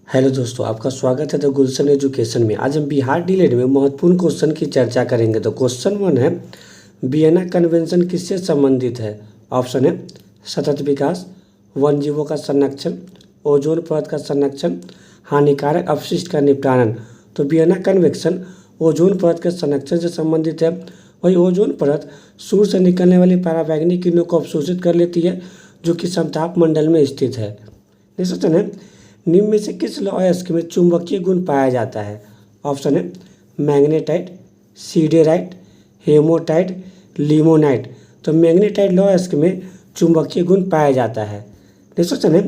Hello दोस्तों, आपका स्वागत है द गुलशन एजुकेशन में। आज हम बिहार डीलेड में महत्वपूर्ण क्वेश्चन की चर्चा करेंगे। तो क्वेश्चन 1 है, वियना कन्वेंशन किससे संबंधित है? ऑप्शन है सतत विकास, वन जीवों का संरक्षण, ओजोन परत का संरक्षण, हानिकारक अपशिष्ट का निपटान। तो वियना कन्वेंशन ओजोन परत के संरक्षण से संबंधित है। वही ओजोन परत सूर्य से निकलने वाली पराबैंगनी किरणों को अवशोषित कर लेती है, जो कि समताप मंडल में स्थित है। नेक्स्ट क्वेश्चन है, निम्न में से किस लौह अयस्क में चुंबकीय गुण पाया जाता है? ऑप्शन है मैग्नेटाइट, सीडेराइट, हेमोटाइट, लिमोनाइट। तो मैग्नेटाइट लौह अयस्क में चुंबकीय गुण पाया जाता है। नेक्स्ट क्वेश्चन है,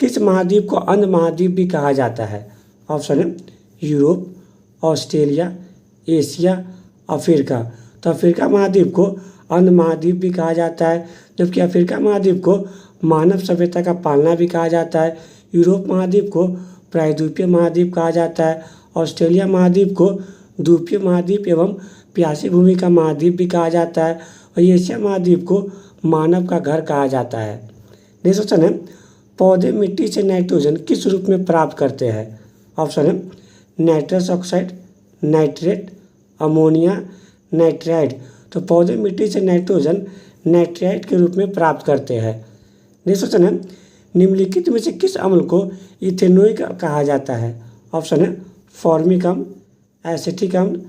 किस महाद्वीप को अंध महाद्वीप भी कहा जाता है? ऑप्शन है यूरोप, ऑस्ट्रेलिया, एशिया, अफ्रीका। तो अफ्रीका महाद्वीप को अंध महाद्वीप भी कहा जाता है, जबकि अफ्रीका महाद्वीप को मानव सभ्यता का पालना भी कहा जाता है। यूरोप महाद्वीप को प्रायद्वीपीय महाद्वीप कहा जाता है। ऑस्ट्रेलिया महाद्वीप को द्वीपीय महाद्वीप एवं प्यासी भूमि का महाद्वीप भी कहा जाता है। और एशिया महाद्वीप को मानव का घर कहा जाता है। नेक्स्ट क्वेश्चन है, पौधे मिट्टी से नाइट्रोजन किस रूप में प्राप्त करते हैं? ऑप्शन है nitrous oxide, nitrate, ammonia, nitride. तो पौधे मिट्टी से नाइट्रोजन नाइट्राइड के रूप में प्राप्त करते हैं। नेक्स्ट क्वेश्चन है, निम्नलिखित में से किस अम्ल को इथेनोइक कहा जाता है? ऑप्शन है फॉर्मिक अम्ल, एसिटिक अम्ल,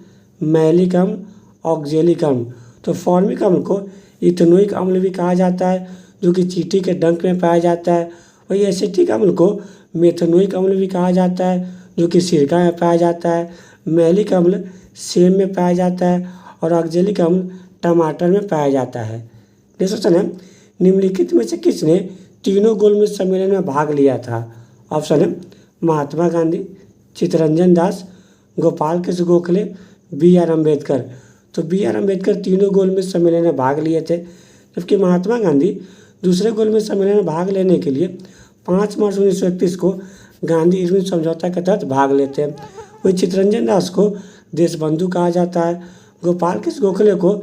मैलिक अम्ल, ऑक्जेलिक अम्ल। तो फॉर्मिक अम्ल को इथेनोइक अम्ल भी कहा जाता है, जो कि चींटी के डंक में पाया जाता है। वही एसिटिक अम्ल को मेथनोइक अम्ल भी कहा जाता है, जो कि सिरका में पाया जाता है। मैलिक अम्ल सेम में पाया जाता है और ऑक्जेलिक अम्ल टमाटर में पाया जाता है। नेक्स्ट क्वेश्चन है, निम्नलिखित में से किसने तीनों गोलमेज सम्मेलन में भाग लिया था? ऑप्शन है महात्मा गांधी, चित्तरंजन दास, गोपाल कृष्ण गोखले, B.R. अम्बेडकर। तो B.R. अम्बेडकर तीनों गोलमेज सम्मेलन में भाग लिए थे, जबकि महात्मा गांधी दूसरे गोलमेज सम्मेलन में भाग लेने के लिए 5 मार्च 1931 को गांधी इरविन समझौता के तहत भाग लेते हैं। वही चित्तरंजन दास को देशबंधु कहा जाता है। गोपाल कृष्ण गोखले को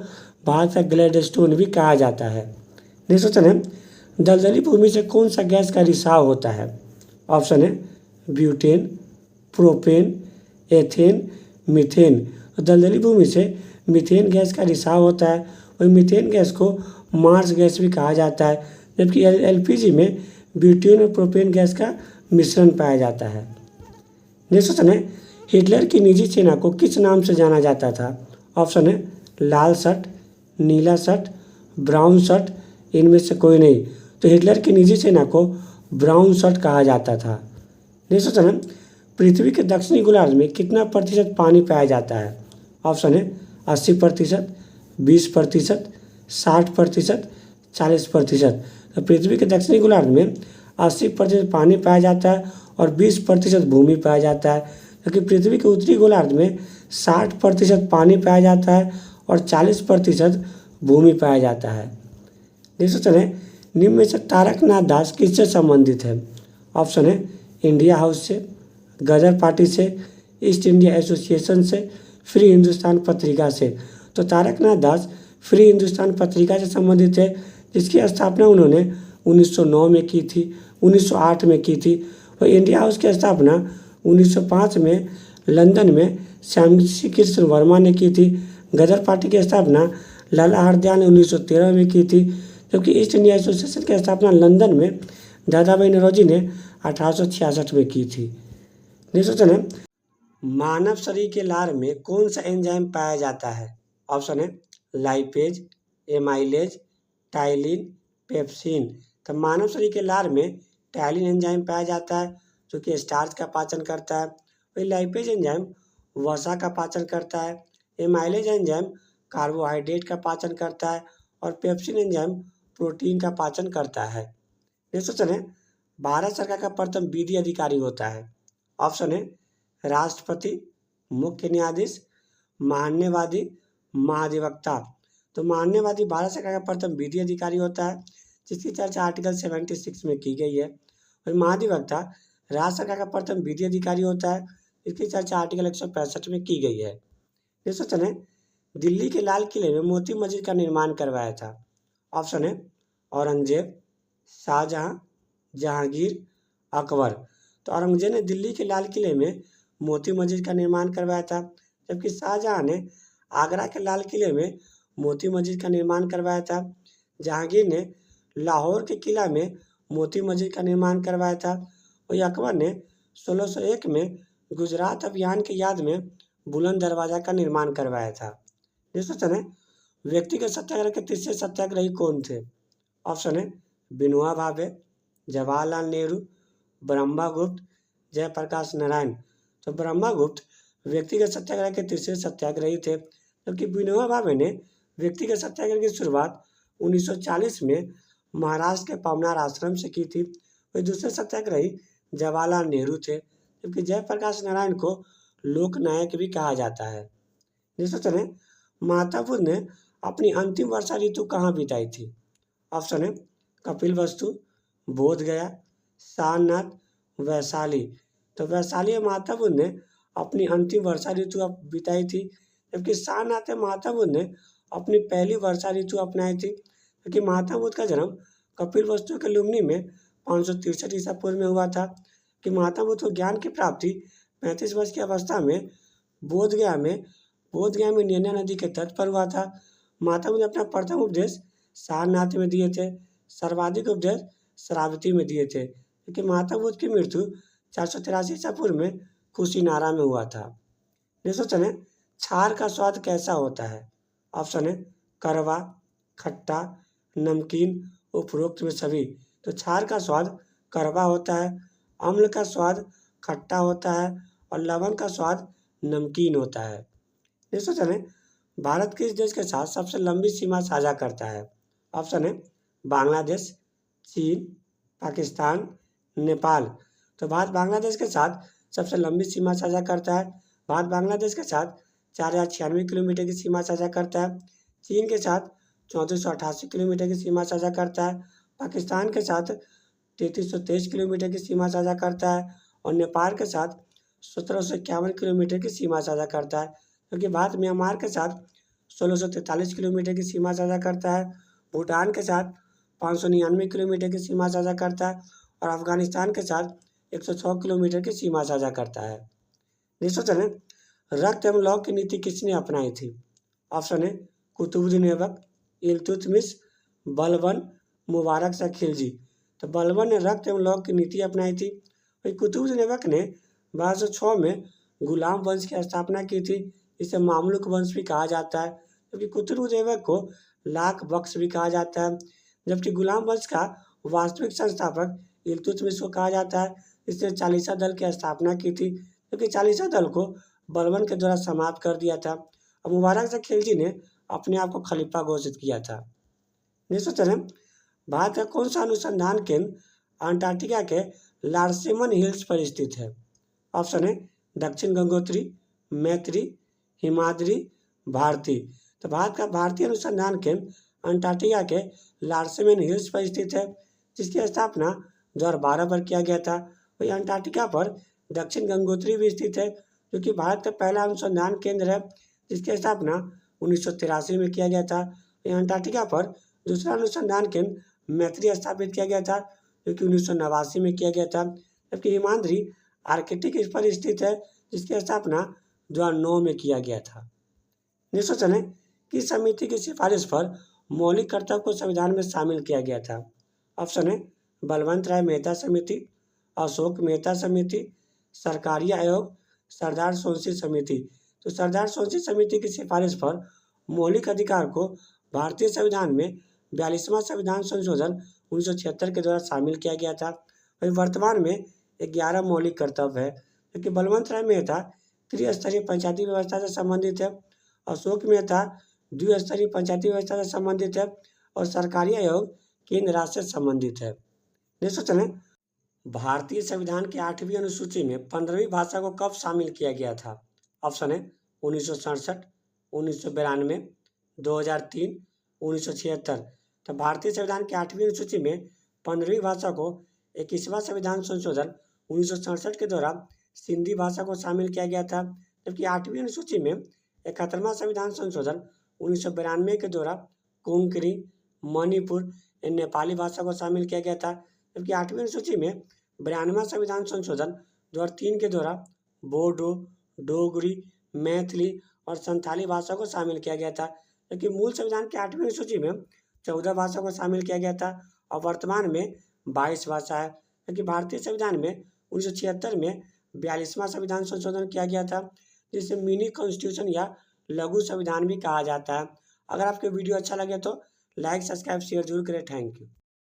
भारत का ग्लैडस्टोन भी कहा जाता है। नेक्स्ट क्वेश्चन है, दलदली भूमि से कौन सा गैस का रिसाव होता है? ऑप्शन है ब्यूटेन, प्रोपेन, एथेन, मीथेन। तो दलदली भूमि से मीथेन गैस का रिसाव होता है। वही मीथेन गैस को मार्स गैस भी कहा जाता है, जबकि LPG में ब्यूटेन और प्रोपेन गैस का मिश्रण पाया जाता है। नेक्स्ट क्वेश्चन है, हिटलर की निजी सेना को किस नाम से जाना जाता था? ऑप्शन है लाल शर्ट, नीला शर्ट, ब्राउन शर्ट, इनमें से कोई नहीं। तो हिटलर की निजी सेना को ब्राउन शर्ट कहा जाता था। नेक्स्ट क्वेश्चन है, पृथ्वी के दक्षिणी गोलार्ध में कितना प्रतिशत पानी पाया जाता है? ऑप्शन है 80%, 20%, 60%, 40%। तो पृथ्वी के दक्षिणी गोलार्ध में 80% पानी पाया जाता है और 20% भूमि पाया जाता है, क्योंकि पृथ्वी के उत्तरी गोलार्ध में 60% पानी पाया जाता है और 40% भूमि पाया जाता है। नेक्स्ट क्वेश्चन है, निम्न में से तारकनाथ दास किससे संबंधित है? ऑप्शन है इंडिया हाउस से, गदर पार्टी से, ईस्ट इंडिया एसोसिएशन से, फ्री हिंदुस्तान पत्रिका से। तो तारकनाथ दास फ्री हिंदुस्तान पत्रिका से संबंधित है, जिसकी स्थापना उन्होंने 1909 में की थी, 1908 में की थी। और इंडिया हाउस की स्थापना 1905 में लंदन में श्यामजी कृष्ण वर्मा ने की थी। गदर पार्टी की स्थापना लाला हरदयाल ने 1913 में की थी, जबकि ईस्ट इंडिया एसोसिएशन की स्थापना लंदन में दादाभाई नौरोजी ने 1866 में की थी। नेक्स्ट क्वेश्चन है, मानव शरीर के लार में कौन सा एंजाइम पाया जाता है? ऑप्शन है लाइपेज, एमाइलेज, टाइलिन, पेप्सिन। तो मानव शरीर के लार में टाइलिन एंजाइम पाया जाता है, जो कि स्टार्च का पाचन करता है। वही लाइपेज एंजाइम वसा का पाचन करता है। एमाइलेज एंजाइम कार्बोहाइड्रेट का पाचन करता है और पेप्सिन एंजाइम प्रोटीन का पाचन करता है। नेक्स्ट क्वेश्चन है, भारत सरकार का प्रथम विधि अधिकारी होता है? ऑप्शन है राष्ट्रपति, मुख्य न्यायाधीश, महान्यायवादी, महाधिवक्ता। तो महान्यायवादी भारत सरकार का प्रथम विधि अधिकारी होता है, जिसकी चर्चा आर्टिकल 76 में की गई है। और महाधिवक्ता राज्य सरकार का प्रथम विधि अधिकारी होता है, इसकी चर्चा आर्टिकल 165 में की गई है। नेक्स्ट क्वेश्चन है, दिल्ली के लाल किले में मोती मस्जिद का निर्माण करवाया था? ऑप्शन है औरंगजेब, शाहजहां, जहांगीर, अकबर। तो औरंगजेब ने दिल्ली के लाल किले में मोती मस्जिद का निर्माण करवाया था, जबकि शाहजहां ने आगरा के लाल किले में मोती मस्जिद का निर्माण करवाया था। जहांगीर ने लाहौर के किला में मोती मस्जिद का निर्माण करवाया था। और अकबर ने 1601 में गुजरात अभियान की याद में बुलंद दरवाजा का निर्माण करवाया था। नेक्स्ट है, व्यक्तिगत सत्याग्रह के तीसरे सत्याग्रही कौन थे? ऑप्शन है विनोबा भावे, जवाहरलाल नेहरू, ब्रह्मगुप्त, जयप्रकाश नारायण। तो ब्रह्मगुप्त व्यक्तिगत सत्याग्रह के तीसरे सत्याग्रही थे, जबकि विनोबा भावे ने व्यक्तिगत सत्याग्रह की शुरुआत 1940 में महाराष्ट्र के पवनार आश्रम से की थी। वही दूसरे सत्याग्रही जवाहरलाल नेहरू थे, जबकि जयप्रकाश नारायण को लोकनायक भी कहा जाता है। नेक्स्ट है, महात्मा बुद्ध ने अपनी अंतिम वर्षा ऋतु कहाँ बिताई थी? ऑप्शन है कपिलवस्तु, बोधगया, सारनाथ, वैशाली। तो वैशाली में महात्मा बुद्ध ने अपनी अंतिम वर्षा ऋतु बिताई थी, जबकि सारनाथ में महात्मा बुद्ध ने अपनी पहली वर्षा ऋतु अपनाई थी। क्योंकि महात्मा बुद्ध का जन्म कपिलवस्तु के लुम्बिनी में 563 ईसा पूर्व में हुआ था। कि महात्मा बुद्ध को ज्ञान की प्राप्ति 35 वर्ष की अवस्था में बोधगया में नैना नदी के तट पर हुआ था। महात्मा बुद्ध ने अपना प्रथम उपदेश सारनाथ में दिए थे, सर्वाधिक उपदेश श्रावस्ती में दिए थे, क्योंकि महात्मा बुद्ध की मृत्यु 483 ईसा पूर्व में कुशीनारा में हुआ था। नेक्स्ट चले, छाछ का स्वाद कैसा होता है? ऑप्शन है कड़वा, खट्टा, नमकीन, उपरोक्त में सभी। तो छाछ का स्वाद कड़वा होता है, अम्ल का स्वाद खट्टा होता है और लवण का स्वाद नमकीन होता है। नेक्स्ट चले, भारत किस देश के साथ सबसे लंबी सीमा साझा करता है? ऑप्शन है बांग्लादेश, चीन, पाकिस्तान, नेपाल। तो भारत बांग्लादेश के साथ सबसे लंबी सीमा साझा करता है। भारत बांग्लादेश के साथ 4096 किलोमीटर की सीमा साझा करता है। चीन के साथ 3488 किलोमीटर की सीमा साझा करता है। पाकिस्तान के साथ 3323 किलोमीटर की सीमा साझा करता है और नेपाल के साथ 1751 किलोमीटर की सीमा साझा करता है। क्योंकि भारत म्यांमार के साथ 1643 किलोमीटर की सीमा साझा करता है, भूटान के साथ 599 किलोमीटर की सीमा साझा करता है और अफगानिस्तान के साथ 106 किलोमीटर की सीमा साझा करता है। नेक्स्ट चलें, रक्त एवं लौह की नीति किसने अपनाई थी? ऑप्शन है कुतुबुद्दीन ऐबक, इल्तुतमिश, बलबन, मुबारक शाह खिलजी। तो बलबन ने रक्त एवं लौह की नीति अपनाई थी। वही कुतुबुद्दीन ऐबक ने 1206 में गुलाम वंश की स्थापना की थी, इसे मामलुक वंश भी कहा जाता है, जबकि कुतुबुद्दीन ऐबक को लाख बख्श भी कहा जाता है। जबकि गुलाम वंश का वास्तविक संस्थापक इल्तुतमिश को कहा जाता है, इसने चालीसा दल की स्थापना की थी, जबकि चालीसा दल को बलबन के द्वारा समाप्त कर दिया था और मुबारक शाह खिलजी ने अपने आप को खलीफा घोषित किया था। नेक्स्ट चलें, भारत का कौन सा अनुसंधान केंद्र अंटार्कटिका के लार्सेमन हिल्स पर स्थित है? ऑप्शन है दक्षिण गंगोत्री, मैत्री, हिमाद्री, भारती। तो भारत का भारतीय अनुसंधान केंद्र अंटार्कटिका के लार्सेमन हिल्स पर स्थित है, जिसकी स्थापना 2012 पर किया गया था। वही अंटार्कटिका पर दक्षिण गंगोत्री भी स्थित है, जो कि भारत का पहला अनुसंधान केंद्र है, जिसकी स्थापना 1983 में किया गया था। वही अंटार्कटिका पर दूसरा अनुसंधान केंद्र मैत्री स्थापित किया गया था, जो कि 1989 में किया गया था। जबकि हिमाद्री आर्कटिक पर स्थित है, जिसकी स्थापना 2009 में किया गया था। नेक्स्ट चलें, किस समिति की सिफारिश पर मौलिक कर्तव्य को संविधान में शामिल किया गया था? ऑप्शन है बलवंत राय मेहता समिति, अशोक मेहता समिति, सरकारी आयोग, सरदार सोनसी समिति। तो सरदार सोनसी समिति की सिफारिश पर मौलिक अधिकार को भारतीय संविधान में 42वां संविधान संशोधन 1976 के द्वारा शामिल किया गया था। वही वर्तमान में 11 मौलिक कर्तव्य है, क्योंकि बलवंत राय मेहता त्रिस्तरीय पंचायती व्यवस्था से संबंधित है, अशोक मेहता द्विस्तरीय पंचायती व्यवस्था से संबंधित है और सरकारी आयोग केंद्र राज्य से संबंधित है। नेक्स्ट चलें, भारतीय संविधान की 8वीं अनुसूची में 15वीं भाषा को कब शामिल किया गया था? ऑप्शन है 1967, 1992, 2003, 1976। तो भारतीय संविधान की 8वीं अनुसूची में 15वीं भाषा को 21वां संविधान संशोधन 1967 के द्वारा सिंधी भाषा को शामिल किया गया था, जबकि 8वीं अनुसूची में 71वां संविधान संशोधन 1992 के द्वारा कोंकणी, मणिपुर नेपाली भाषा को शामिल किया गया था। जबकि 8वीं अनुसूची में 92वां संविधान संशोधन 2003 के द्वारा बोडो, डोगरी, मैथिली और संथाली भाषा को शामिल किया गया था, जबकि मूल संविधान की 8वीं सूची में 14 भाषा को शामिल किया गया था और वर्तमान में 22 भाषा है। जबकि भारतीय संविधान में 1976 में 42वां संविधान संशोधन किया गया था, जिसे मिनी कॉन्स्टिट्यूशन या लघु संविधान भी कहा जाता है। अगर आपको वीडियो अच्छा लगे तो लाइक, सब्सक्राइब, शेयर जरूर करें। Thank you.